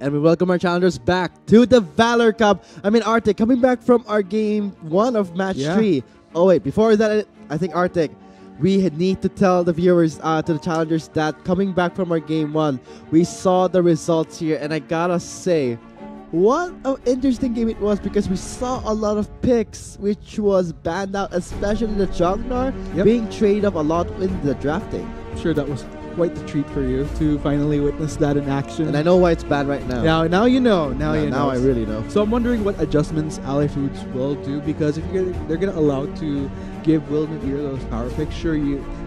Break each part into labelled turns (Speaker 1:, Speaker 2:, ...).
Speaker 1: And we welcome our challengers back to the Valor Cup. Arctic, coming back from our game 1 of match 3. Oh wait, before that, I think Arctic, we need to tell the viewers, to the challengers, that coming back from our game 1, we saw the results here, and I gotta say, what an interesting game it was, because we saw a lot of picks which was banned out, especially the Jognar being traded up a lot in the drafting.
Speaker 2: Sure, that was quite the treat for you to finally witness that in action.
Speaker 1: And I know why it's banned right now.
Speaker 2: Now you know. Now
Speaker 1: I really know.
Speaker 2: So I'm wondering what adjustments AllyFoodS will do, because if they're going to allow to give WIL those power picks, sure,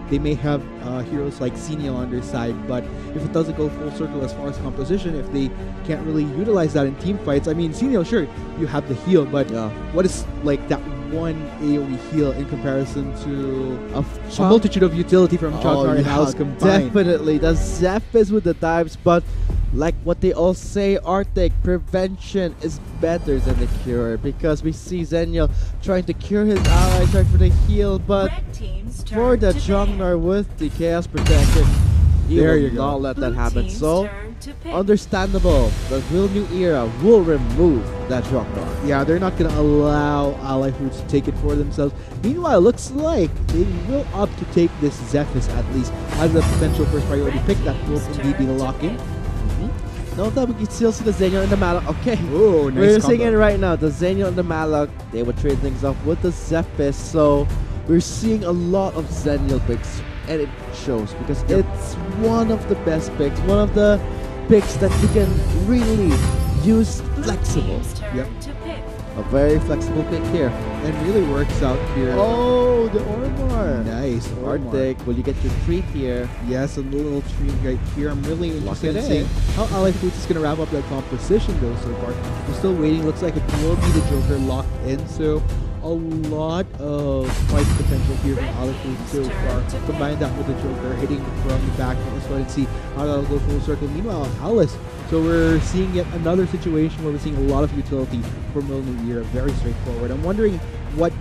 Speaker 2: they may have heroes like Xenial on their side, but if it doesn't go full circle as far as composition, if they can't really utilize that in team fights, Xenial, sure, you have the heal, but what is like that one AOV heal in comparison to a multitude of utility from Jognar and Alice combined?
Speaker 1: Definitely, the Zephys with the dives, but like what they all say, Arctic, prevention is better than the cure, because we see Xenial trying to cure his ally, trying for the heal, but for the Jognar with the Chaos Protection, he will not let that happen. So, understandable, the WIL New Era will remove that Jognar.
Speaker 2: Yeah, they're not going to allow AllyFoodS to take it for themselves. Meanwhile, it looks like they will opt to take this Zephys at least as a potential first priority pick that will indeed be the lock-in.
Speaker 1: Note that we can still see the Xenial and the Malak. Okay,
Speaker 2: oh, nice
Speaker 1: we're seeing it right now. The Xenial and the Malak, they would trade things off with the Zephys. So we're seeing a lot of Xenial picks, and it shows, because it's one of the best picks, one of the picks that you can really use flexible.
Speaker 2: Yep.
Speaker 1: A very flexible pick here.
Speaker 2: And really works out here.
Speaker 1: Oh, the Ormar.
Speaker 2: Nice.
Speaker 1: Arctic, will you get your treat here?
Speaker 2: Yes, a little treat right here. I'm really interested in seeing how AllyFoodS is going to wrap up that composition though so far. We're still waiting. Looks like it will be the Joker locked in. So a lot of fight potential here from AllyFoodS so far. Combine that with the Joker hitting from the back. Let's go ahead and see how that'll go full circle. Meanwhile, Alice. So we're seeing yet another situation where we're seeing a lot of utility from WIL New Era. Very straightforward. I'm wondering what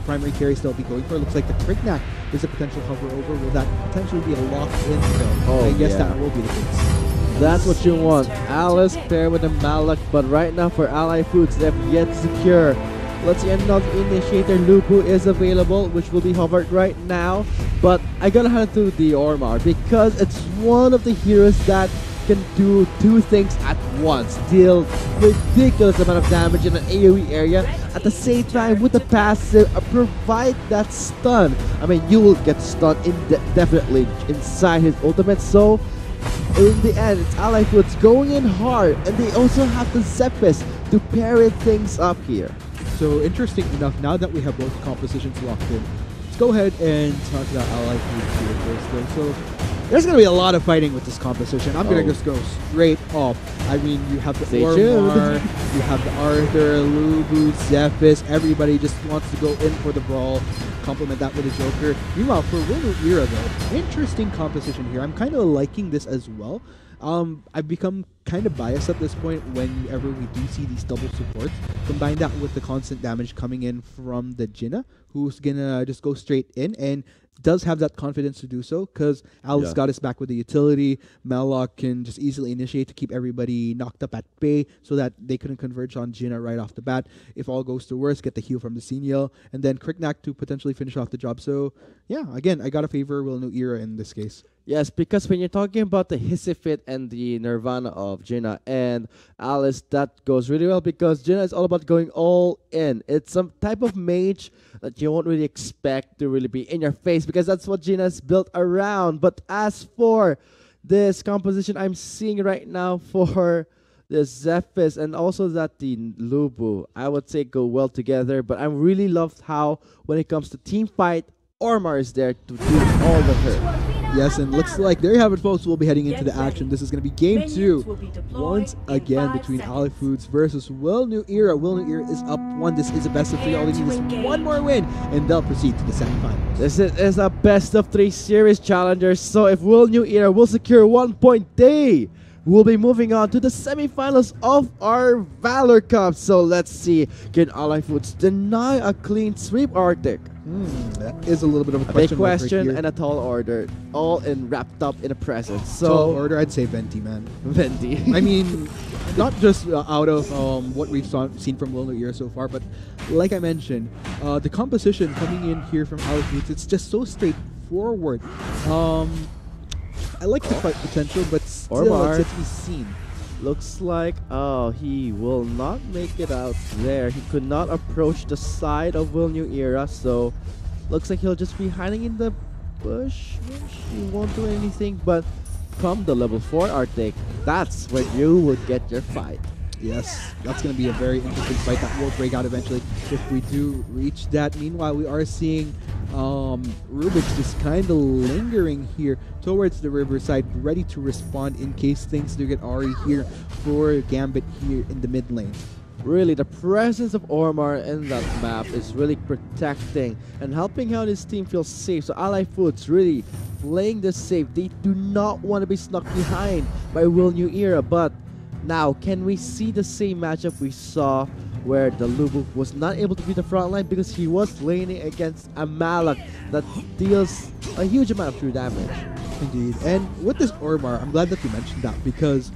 Speaker 2: primary carries they'll be going for. It looks like the Krignak is a potential hover over. Will that potentially be a locked-in though? I guess that will be the case.
Speaker 1: That's what you want. Alice paired with the Malak, but right now for AllyFoodS, they have yet to secure. Let's see, another initiator, Lupu, is available, which will be hovered right now. But I gotta hand it to the Ormar, because it's one of the heroes that can do two things at once. Deal ridiculous amount of damage in an AoE area. At the same time, with the passive, provide that stun. You will get stunned definitely inside his ultimate. So, in the end, it's AllyFoodS going in hard. And they also have the Zephys to pair things up here.
Speaker 2: So, interesting enough, now that we have both compositions locked in, let's go ahead and talk about AllyFoodS here first though. So, there's going to be a lot of fighting with this composition. I'm going to just go straight off. You have the Ormar, you have the Arthur, Lubu, Zephys. Everybody just wants to go in for the brawl. Complement that with a Joker. Meanwhile, for WIL New Era though, interesting composition here. I'm kind of liking this as well. I've become kind of biased at this point whenever we do see these double supports. Combine that with the constant damage coming in from the Jinna, who's gonna just go straight in and does have that confidence to do so, because Alice got us back with the utility. Malak can just easily initiate to keep everybody knocked up at bay so that they couldn't converge on Jinna right off the bat. If all goes to worse, get the heal from the Xenial, and then Krignak to potentially finish off the job. So yeah, again, I gotta favor WIL New Era in this case.
Speaker 1: Yes, because when you're talking about the Hissifit and the Nirvana of Jinna and Alice, that goes really well, because Jinna is all about going all in. It's some type of mage that you won't really expect to really be in your face, because that's what Jinna is built around. But as for this composition I'm seeing right now for the Zephys and also that the Lubu, I would say go well together. But I really loved how when it comes to team fight, Ormar is there to do all the hurt.
Speaker 2: Yes, and looks like there you have it, folks. We'll be heading into the action. This is going to be game 2 once again between AllyFoodS versus WIL New Era. WIL New Era is up 1. This is a best of 3. All they need is one more win, and they'll proceed to the semifinals.
Speaker 1: This is a best of 3 series challenger. So if WIL New Era will secure 1 point, they we'll be moving on to the semifinals of our Valor Cup. So let's see, can AllyFoodS deny a clean sweep, Arctic?
Speaker 2: That is a little bit of a
Speaker 1: A
Speaker 2: question.
Speaker 1: big question and a tall order, all wrapped up in a present. So
Speaker 2: tall order, I'd say Venti, man.
Speaker 1: Venti.
Speaker 2: I mean, not just out of what we've seen from Will Era so far, but like I mentioned, the composition coming in here from AllyFoodS, it's just so straightforward. I like the fight potential, but still,
Speaker 1: Ormar.
Speaker 2: it's yet to be seen.
Speaker 1: Looks like, he will not make it out there. He could not approach the side of Will Era, so looks like he'll just be hiding in the bush. He won't do anything, but come the level 4 Arctic, that's when you will get your fight.
Speaker 2: Yes, that's going to be a very interesting fight that will break out eventually if we do reach that. Meanwhile, we are seeing Rubik's just kind of lingering here towards the riverside, ready to respond in case things do get Ari here for Gambit here in the mid lane.
Speaker 1: Really, the presence of Ormar in that map is really protecting and helping out his team feel safe. So AllyFoodS really playing this safe. They do not want to be snuck behind by Will Era, but now, can we see the same matchup we saw where the Lubu was not able to be the front line because he was laning against a Malak that deals a huge amount of true damage?
Speaker 2: Indeed. And with this Ormar, I'm glad that you mentioned that because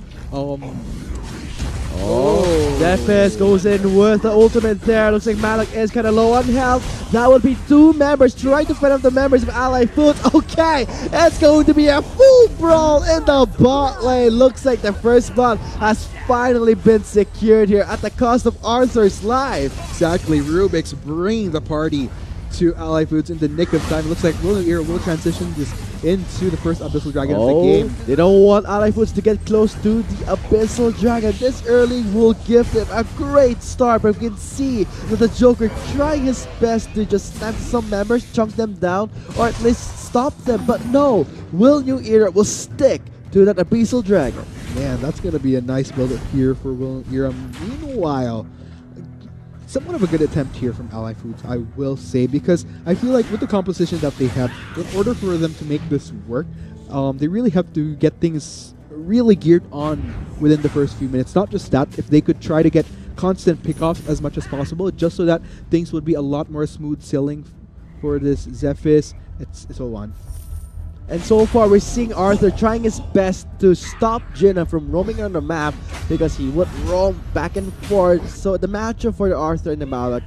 Speaker 1: Zephyrus goes in with the ultimate there. Looks like Malak is kind of low on health. That would be 2 members trying to fend off the members of AllyFoodS. Okay, it's going to be a full brawl in the bot lane. Looks like the first blood has finally been secured here at the cost of Arthur's life.
Speaker 2: Exactly, Rubik's bringing the party to AllyFoodS in the nick of time. It looks like Will Era will transition this into the first Abyssal Dragon of the game.
Speaker 1: They don't want AllyFoodS to get close to the Abyssal Dragon. This early will give them a great start, but we can see that the Joker trying his best to just snap some members, chunk them down, or at least stop them. But no, Will Era will stick to that Abyssal Dragon.
Speaker 2: Man, that's going to be a nice build-up here for Will Era. Meanwhile, somewhat of a good attempt here from AllyFoodS, I will say, because I feel like with the composition that they have, in order for them to make this work, they really have to get things really geared on within the first few minutes. Not just that, if they could try to get constant pickoffs as much as possible, just so that things would be a lot more smooth sailing for this Zephyrus, it's so on.
Speaker 1: And so far, we're seeing Arthur trying his best to stop Jinna from roaming on the map because he would roam back and forth. So the matchup for Arthur and the Malak,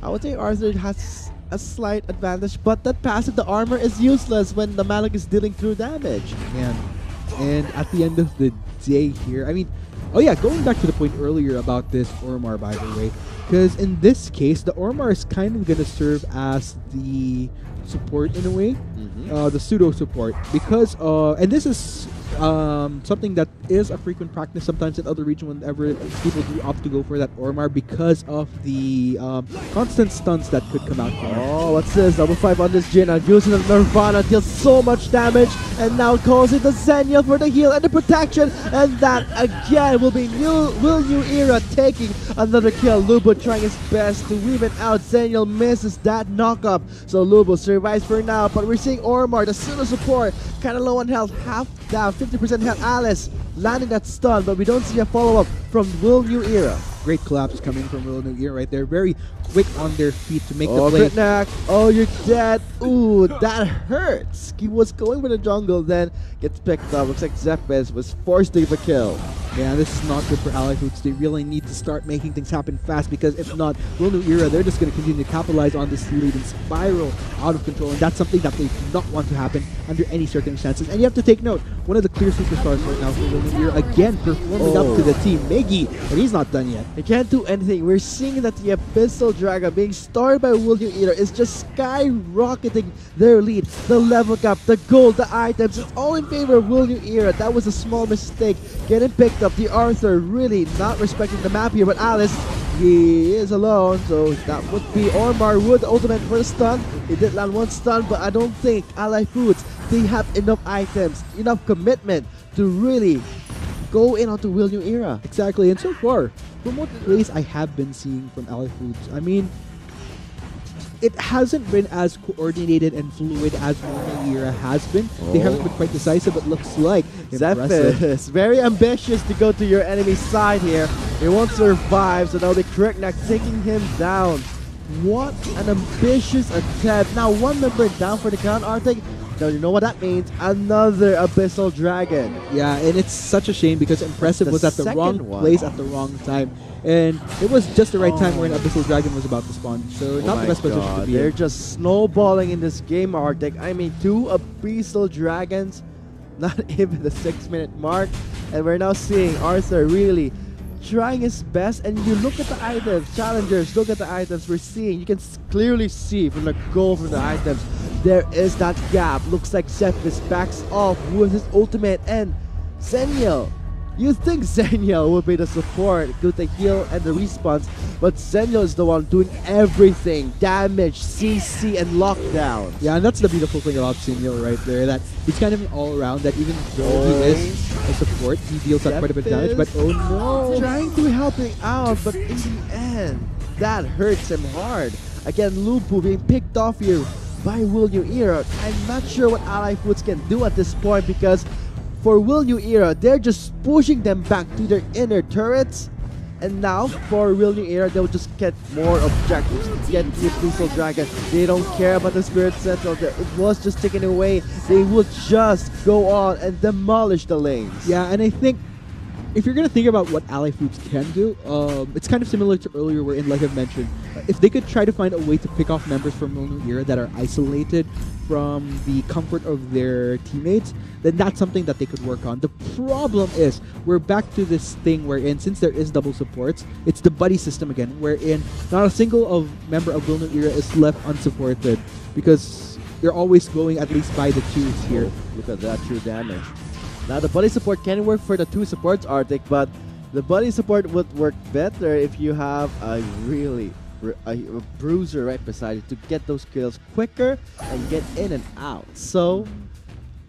Speaker 1: I would say Arthur has a slight advantage, but that passive, the armor, is useless when the Malak is dealing through damage.
Speaker 2: Man, and at the end of the day here, I mean, oh yeah, going back to the point earlier about this Ormar, by the way, because in this case, the Ormar is kind of going to serve as the support in a way, the pseudo support, because and this is something that is a frequent practice sometimes in other regions whenever people do opt to go for that Ormar because of the constant stunts that could come out from it.
Speaker 1: Oh, what's this? Double 5 on this Jinna, using the Nirvana, deals so much damage, and now calls in the Zenial for the heal and the protection, and that again will be Will Era taking another kill. Lubo trying his best to weave it out. Zenial misses that knock-up, so Lubo survives for now, but we're seeing Ormar, the pseudo support, kind of low on health, half down, 50% health. Alice landing that stun, but we don't see a follow-up from Will Era.
Speaker 2: Great collapse coming from Will Era right there. Very quick on their feet to make the play.
Speaker 1: Crit knock. Oh, you're dead. Ooh, that hurts. He was going for the jungle, then gets picked up. Looks like Zephyrus was forced to give a kill.
Speaker 2: Yeah, this is not good for AllyFoodS. They really need to start making things happen fast, because if not, Will Era, they're just going to continue to capitalize on this lead and spiral out of control, and that's something that they do not want to happen under any circumstances. And you have to take note, one of the clear superstars right now for Will Era, again performing up to the team, Miggy, and he's not done yet.
Speaker 1: He can't do anything. We're seeing that the Abyssal Dragon being started by Will Era is just skyrocketing their lead. The level cap, the gold, the items, it's all in favor of Will Era. That was a small mistake getting picked up. The Arthur really not respecting the map here, but Alice, he is alone, so that would be Ormar with the ultimate for the stun. He did land one stun, but I don't think AllyFoodS, they have enough items, enough commitment to really go in onto Will Era.
Speaker 2: Exactly, and so far, from what plays I have been seeing from AllyFoodS, I mean, it hasn't been as coordinated and fluid as Will Era has been. They haven't been quite decisive, but looks like impressive.
Speaker 1: Zephyrus, very ambitious to go to your enemy's side here. He won't survive, so that'll be Crickneck taking him down. What an ambitious attempt. Now one member down for the count, Arctic. Now you know what that means. Another Abyssal Dragon.
Speaker 2: Yeah, and it's such a shame because Impressive was at the wrong place at the wrong time. And it was just the right time where an Abyssal Dragon was about to spawn. So not the best position to be
Speaker 1: They're
Speaker 2: in.
Speaker 1: just snowballing in this game, Arctic. I mean, 2 Abyssal Dragons, not even the 6-minute mark. And we're now seeing Arthur really trying his best. And you look at the items, challengers, look at the items we're seeing. You can clearly see from the goal from the items, there is that gap. Looks like Zephyrus backs off with his ultimate, and Zenial. You think Zenial would be the support, do the heal and the response, but Zenial is the one doing everything. Damage, CC, and lockdown.
Speaker 2: Yeah, and that's the beautiful thing about Zenial right there, that he's kind of an all-around, that even though he is a support, he deals out quite a bit of damage, but oh no!
Speaker 1: Trying to help him out, but in the end, that hurts him hard. Again, Lupu being picked off here by Will New Era. I'm not sure what AllyFoodS can do at this point, because for Will New Era, they're just pushing them back to their inner turrets. And now, for Will New Era, they'll just get more objectives, get the Abyssal Dragon. They don't care about the Spirit Central. It was just taken away. They will just go on and demolish the lanes.
Speaker 2: Yeah, and I think if you're going to think about what AllyFoodS can do, it's kind of similar to earlier wherein, like I've mentioned, if they could try to find a way to pick off members from Will New Era that are isolated from the comfort of their teammates, then that's something that they could work on. The problem is, we're back to this thing wherein, since there is double supports, it's the buddy system again, wherein not a single member of Will New Era is left unsupported, because they're always going at least by the twos here.
Speaker 1: Oh, look at that true damage. Now the buddy support can work for the 2 supports, Arctic, but the buddy support would work better if you have a bruiser right beside you to get those kills quicker and get in and out. So,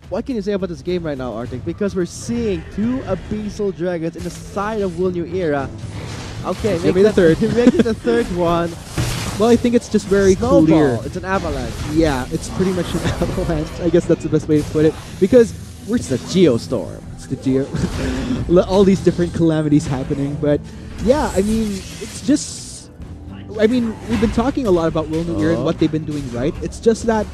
Speaker 1: what can you say about this game right now, Arctic? Because we're seeing 2 Abyssal Dragons in the side of Will New Era. Okay,
Speaker 2: maybe the third.
Speaker 1: Make it the third one.
Speaker 2: Well, I think it's just very clear.
Speaker 1: It's an avalanche.
Speaker 2: Yeah, it's pretty much an avalanche. I guess that's the best way to put it. Because
Speaker 1: it's the Geostorm.
Speaker 2: It's the Geo. All these different calamities happening. But yeah, I mean, it's just... I mean, we've been talking a lot about Will New Era and what they've been doing right. It's just that...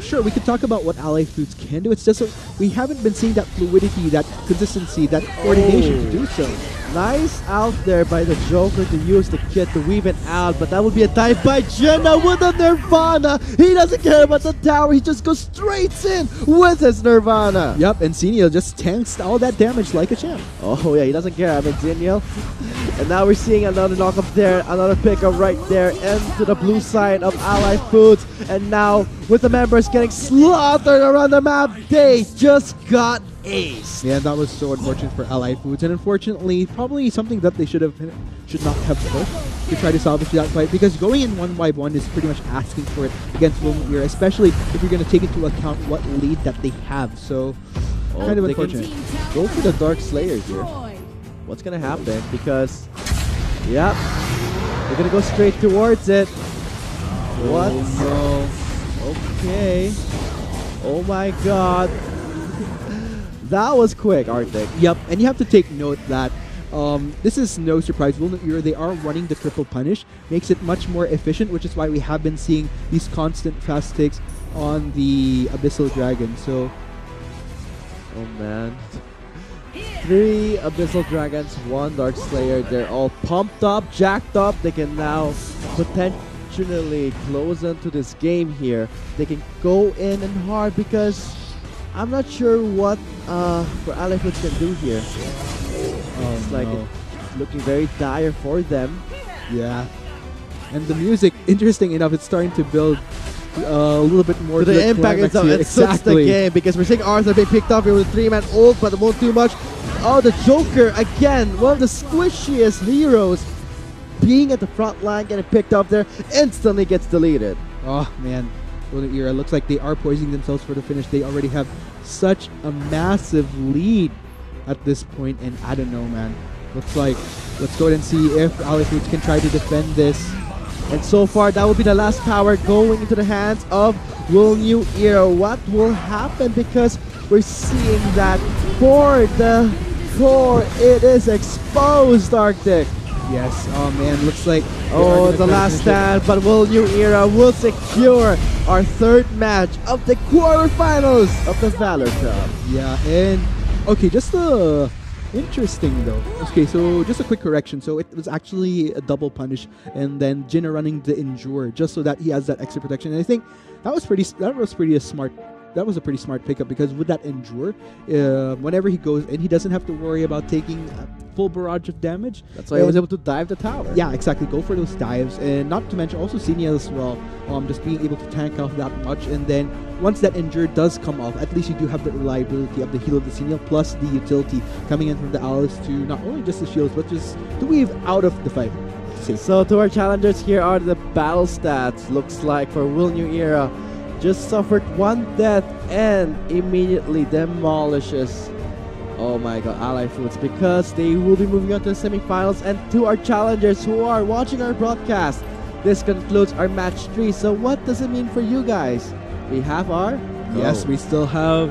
Speaker 2: sure, we could talk about what AllyFoodS can do. It's just we haven't been seeing that fluidity, that consistency, that coordination to do so.
Speaker 1: Nice out there by the Joker to use the kit to weave it out, but that would be a dive by Jenna with a Nirvana. He doesn't care about the tower, he just goes straight in with his Nirvana.
Speaker 2: Yep, and Zenial just tanks all that damage like a champ.
Speaker 1: Oh yeah, he doesn't care about Zenial. And now we're seeing another knock up there, another pickup right there into the blue side of AllyFoodS. And now, with the members getting slaughtered around the map, they just got aced.
Speaker 2: Yeah, that was so unfortunate for AllyFoodS, and unfortunately, probably something that they should not have pushed to try to salvage that fight, because going in 1v1 is pretty much asking for it against Will New Era, especially if you're going to take into account what lead that they have. So, kind of unfortunate.
Speaker 1: Go for the Dark Slayer here. What's gonna happen? Because, yep, they're gonna go straight towards it. What?
Speaker 2: No.
Speaker 1: Okay. Oh my god. That was quick, Arctic.
Speaker 2: Yep, and you have to take note that this is no surprise. Will New Era, they are running the triple punish, makes it much more efficient, which is why we have been seeing these constant fast takes on the Abyssal Dragon. So,
Speaker 1: oh man. 3 Abyssal Dragons, 1 Dark Slayer. They're all pumped up, jacked up. They can now potentially close into this game here. They can go in and hard, because I'm not sure what AllyFoodS can do here. It's like it's looking very dire for them.
Speaker 2: Yeah. And the music, interesting enough, it's starting to build a little bit more
Speaker 1: to the impact itself. It suits the game, because we're seeing Arthur being picked up here with a 3-man ult, but it won't do much. Oh, the Joker, again, one of the squishiest heroes, being at the front line, getting picked up there, instantly gets deleted.
Speaker 2: Oh, man. Will New Era, looks like they are poisoning themselves for the finish. They already have such a massive lead at this point, and I don't know, man. Looks like, let's go ahead and see if AllyFoodS can try to defend this.
Speaker 1: And so far, that will be the last tower going into the hands of Will New Era. What will happen? Because we're seeing that for the core, it is exposed, Arctic.
Speaker 2: Yes, oh man, looks like
Speaker 1: Oh, the last stand, but Will New Era will secure our third match of the quarterfinals of the Valor Cup.
Speaker 2: Yeah, and okay, just interesting though. Okay, so just a quick correction. So it was actually a double punish, and then Jinna running the endure just so that he has that extra protection. And I think that was pretty smart. That was a pretty smart pickup, because with that endure, whenever he goes in, he doesn't have to worry about taking a full barrage of damage.
Speaker 1: That's why he was able to dive the tower.
Speaker 2: Yeah, exactly. Go for those dives, and not to mention also Senior as well. Just being able to tank off that much, and then once that endure does come off, at least you do have the reliability of the heal of the Senior plus the utility coming in from the allies to not only just the shields but just to weave out of the fight.
Speaker 1: So to our challengers, here are the battle stats. Looks like for Will New Era, just suffered one death and immediately demolishes, oh my god, AllyFoodS, because they will be moving on to the semifinals. And to our challengers who are watching our broadcast, this concludes our match 3. So what does it mean for you guys? We have our
Speaker 2: Yes, we still have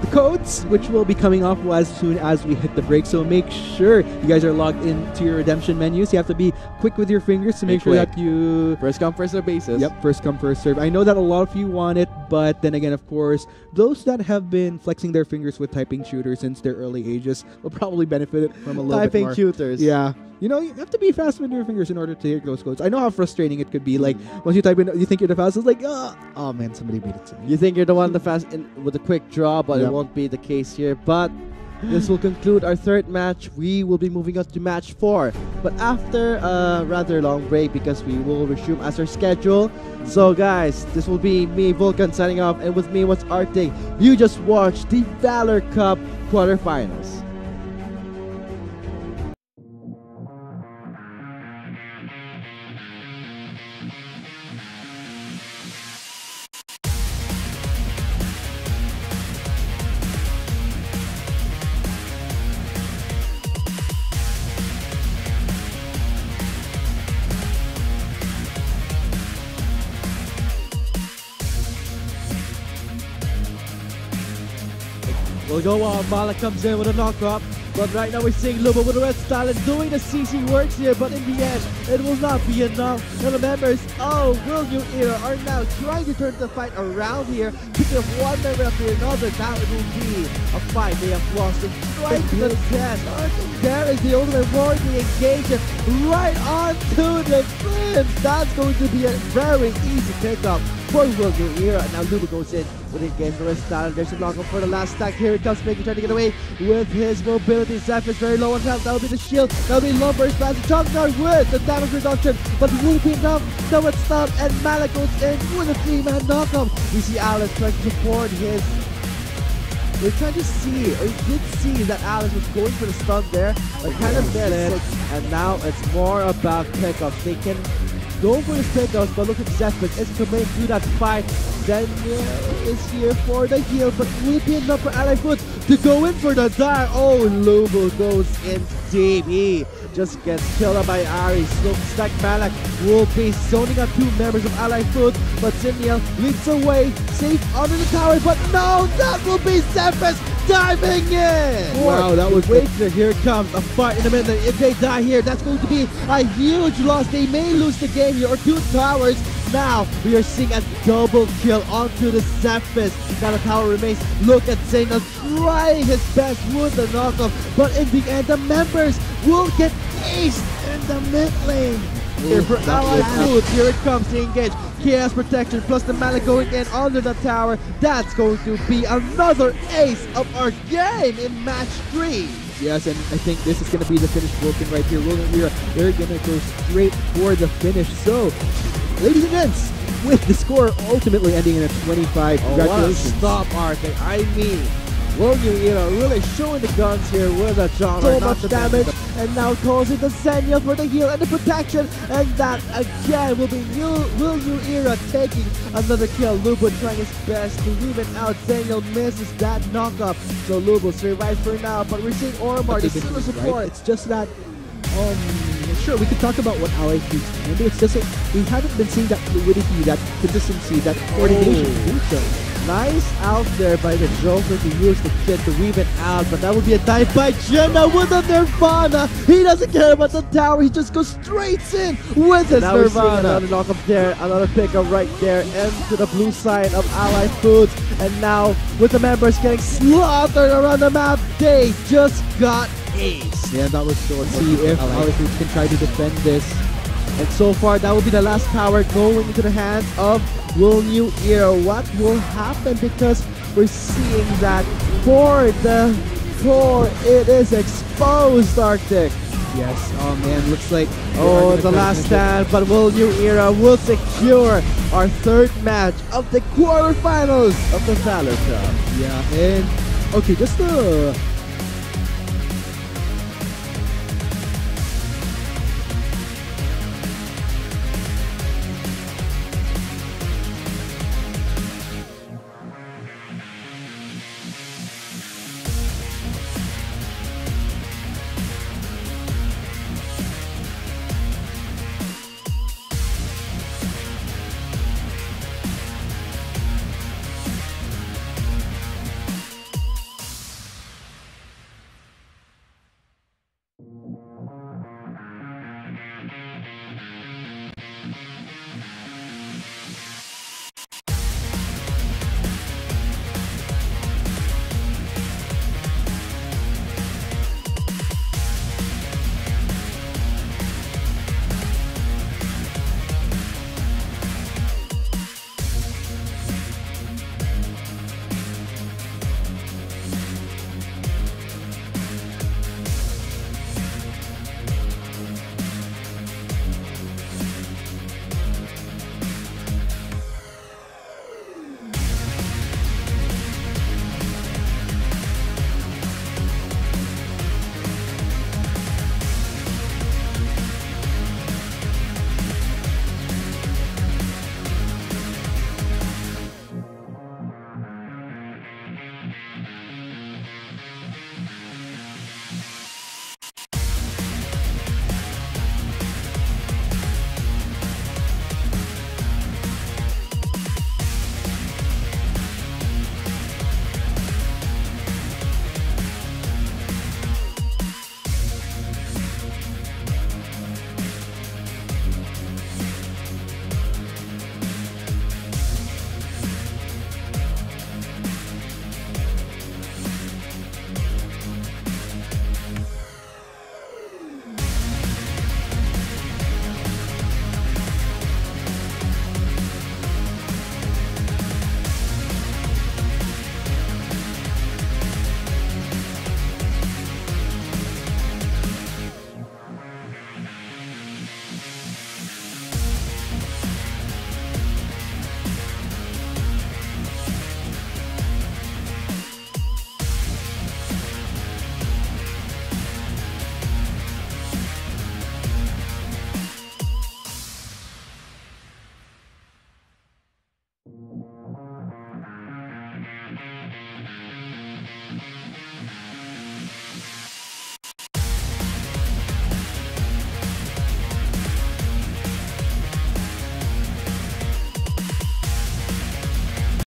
Speaker 2: the codes, which will be coming off as soon as we hit the break. So make sure you guys are logged into your redemption menus. You have to be quick with your fingers to make sure that you...
Speaker 1: First come, first serve basis.
Speaker 2: Yep, first come, first serve. I know that a lot of you want it, but then again, of course, those that have been flexing their fingers with typing shooters since their early ages will probably benefit from a little bit more.
Speaker 1: Typing shooters.
Speaker 2: Yeah. You know, you have to be fast with your fingers in order to hit those codes. I know how frustrating it could be. Like, once you type in, you think you're the fastest, like, oh man, somebody beat it to me.
Speaker 1: You think you're the one the fast with a quick draw, but it won't be the case here. But this will conclude our third match. We will be moving on to match 4, but after a rather long break, because we will resume as our schedule. So guys, this will be me, Vulcan, signing off, and with me was Arctic. You just watched the Valor Cup quarterfinals. We'll go on. Mala comes in with a knockup, but right now we're seeing Lubo with a red style and doing the CC works here, but in the end, it will not be enough. And the members of Will New Era are now trying to turn the fight around here, picking up one member after another. Now it will be a fight they have lost and right to the death. There is the ultimate warning engagement right onto the flips. That's going to be a very easy pickup for Will New Era. Now Lubo goes in with engagement with red style. There's a knockup for the last stack. Here it comes, making trying to get away with his mobility. Zeph is very low on health. That'll be the shield. That'll be Lumber's pass. Chunkguard with the damage reduction, but will be enough. So it's stopped, and Malak goes in with a 3-man knockup. We see Alice trying to support his. We're trying to see, or you did see that Alice was going for the stun there, but kind of missed it. And now it's more about pickups. They can go for the pickups, but look at Zephyr is coming through that fight. Daniel is here for the heal, but will be enough for AllyFoodS to go in for the dive. Oh, Lubo goes in deep. He just gets killed up by Ari. Smoke Stack Malak will be zoning out 2 members of AllyFoodS, but Daniel leads away, safe under the tower, but no, that will be Zephyr diving in!
Speaker 2: Wow, that was...
Speaker 1: Wait, here comes a fight in a minute. If they die here, that's going to be a huge loss. They may lose the game here, or 2 towers. Now, we are seeing a double kill onto the Zephyrus. Now the tower remains. Look at Zaynab trying his best with the knockoff, but in the end, the members will get aced in the mid lane. Here for AllyFoodS, here it comes to engage. Chaos protection plus the Malak going in under the tower. That's going to be another ace of our game in match 3.
Speaker 2: Yes, and I think this is going to be the finish broken right here. Will New Era, they're going to go straight for the finish. So, ladies and gents, with the score ultimately ending in a 25. Congratulations.
Speaker 1: Stop, Arctic. I mean, Will New Era really showing the guns here with a genre. So much damage, and now calls in the Zenial for the heal and the protection, and that again will be Will New Era taking another kill. Lubo trying his best to even out. Zenial misses that knockup, so Lubo survives for now, but we're seeing Ormar, the silver support.
Speaker 2: Right? It's just that Sure, we could talk about what AllyFoodS can do. It's just that we haven't been seeing that fluidity, that consistency, that coordination to do so.
Speaker 1: Nice out there by the Joker to use the kid to weave it out, but that would be a dive by Jenna with a Nirvana. He doesn't care about the tower, he just goes straight in with his
Speaker 2: Now we're seeing
Speaker 1: Nirvana.
Speaker 2: another
Speaker 1: Another knock up there, another pickup right there into the blue side of AllyFoodS. And now with the members getting slaughtered around the map, they just got ace.
Speaker 2: Yeah, that was so see if AllyFoodS can try to defend this.
Speaker 1: And so far, that will be the last tower going into the hands of WIL New Era. What will happen? Because we're seeing that for the core, it is exposed, Arctic.
Speaker 2: Yes, oh man, looks like
Speaker 1: Oh, the last stand, but WIL New Era will secure our third match of the quarterfinals of the Valor Cup.
Speaker 2: Yeah, and okay, just to